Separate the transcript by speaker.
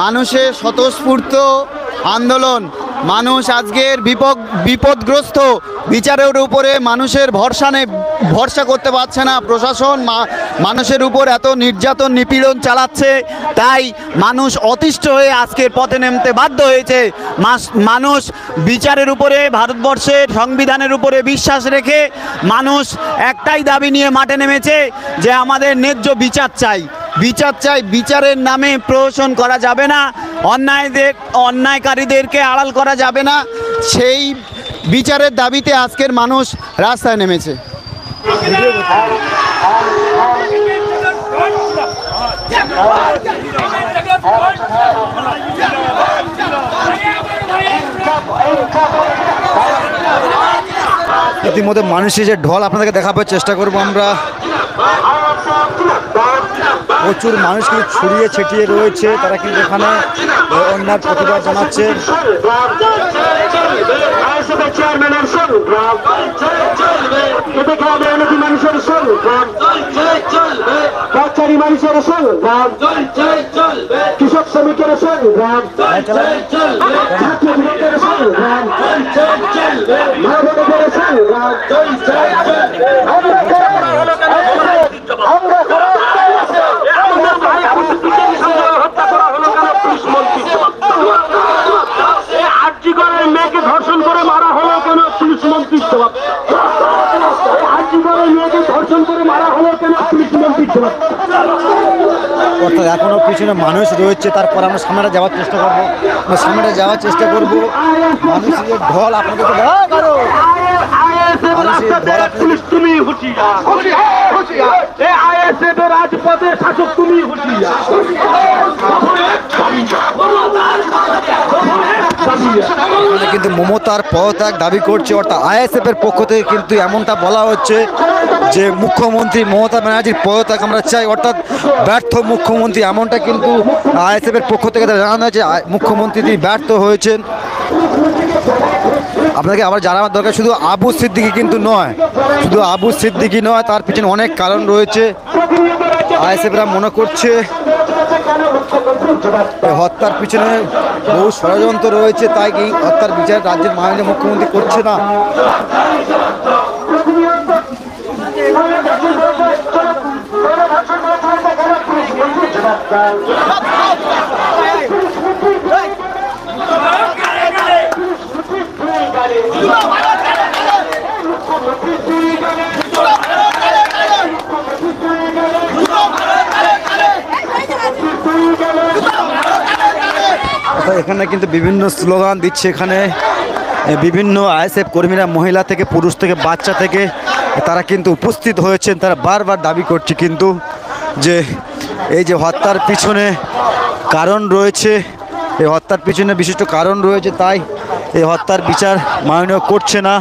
Speaker 1: মানুষের স্বতঃস্ফূর্ত আন্দোলন, মানুষ আজকের বিপদগ্রস্ত, বিচারের উপরে মানুষের ভরসা করতে পারছে না। প্রশাসন মানুষের উপর এত নির্যাতন নিপীড়ন চালাচ্ছে, তাই মানুষ অতিষ্ঠ হয়ে আজকের পথে নামতে বাধ্য হয়েছে। মানুষ বিচারের উপরে, ভারতবর্ষের সংবিধানের উপরে বিশ্বাস রেখে মানুষ একটাই দাবি নিয়ে মাঠে নেমেছে যে আমাদের ন্যায্য বিচার চাই। বিচারের নামে প্রহসন করা যাবে না, অন্যায়কারীদেরকে আড়াল করা যাবে না। সেই বিচারের দাবিতে আজকের মানুষ রাস্তায় নেমেছে।
Speaker 2: ইতিমধ্যে মানুষের যে ঢল আপনাদেরকে দেখাবার চেষ্টা করব আমরা। প্রচুর মানুষ কিন্তু ছড়িয়ে ছিটিয়ে রয়েছে, তারা কিন্তু এখানে অন্যার প্রতিবাদ জানাচ্ছে।
Speaker 3: কৃষক শ্রমিকের সংগ্রাম, মেয়েকে ধর্ষণ করে মারা হলো কেন পুলিশ মন্ত্রীর জবাব? মেয়েকে ধর্ষণ করে মারা হলো কেন পুলিশ মন্ত্রীর জবাব?
Speaker 2: অর্থাৎ এখনো পিছনে মানুষ রয়েছে, তারপর আমরা সামনে যাওয়ার চেষ্টা করবো। মানুষের ঢল আপনাদেরকে
Speaker 3: রাজপথের শাসক তুমি হুঁশিয়ার।
Speaker 2: কিন্তু মমতার পদত্যাগ দাবি করছে, অর্থাৎ আইএসএফ এর পক্ষ থেকে কিন্তু এমনটা বলা হচ্ছে যে মুখ্যমন্ত্রী মমতা ব্যানার্জির পদত্যাগ আমরা চাই, অর্থাৎ ব্যর্থ মুখ্যমন্ত্রী, এমনটা কিন্তু আইএসএফ এর পক্ষ থেকে জানানো হয়েছে। মুখ্যমন্ত্রী তিনি ব্যর্থ হয়েছেন। আপনাকে আবার জানাবার দরকার, শুধু আবু সিদ্দিকী কিন্তু নয়, তার পিছনে অনেক কারণ রয়েছে। আইএসএফরা মনে করছে হত্যার পিছনে বহু ষড়যন্ত্র রয়েছে, তাই এই হত্যার বিচার রাজ্যের মাননীয় মুখ্যমন্ত্রী করছে না। এখানে কিন্তু বিভিন্ন স্লোগান দিচ্ছে, এখানে বিভিন্ন আইএসএফ কর্মীরা, মহিলা থেকে পুরুষ থেকে বাচ্চা থেকে তারা কিন্তু উপস্থিত হয়েছেন। তারা বারবার দাবি করছে কিন্তু যে এই যে হত্যার পিছনে কারণ রয়েছে, এই হত্যার পিছনে বিশিষ্ট কারণ রয়েছে, তাই এই হত্যার বিচার মাননীয় করছে না।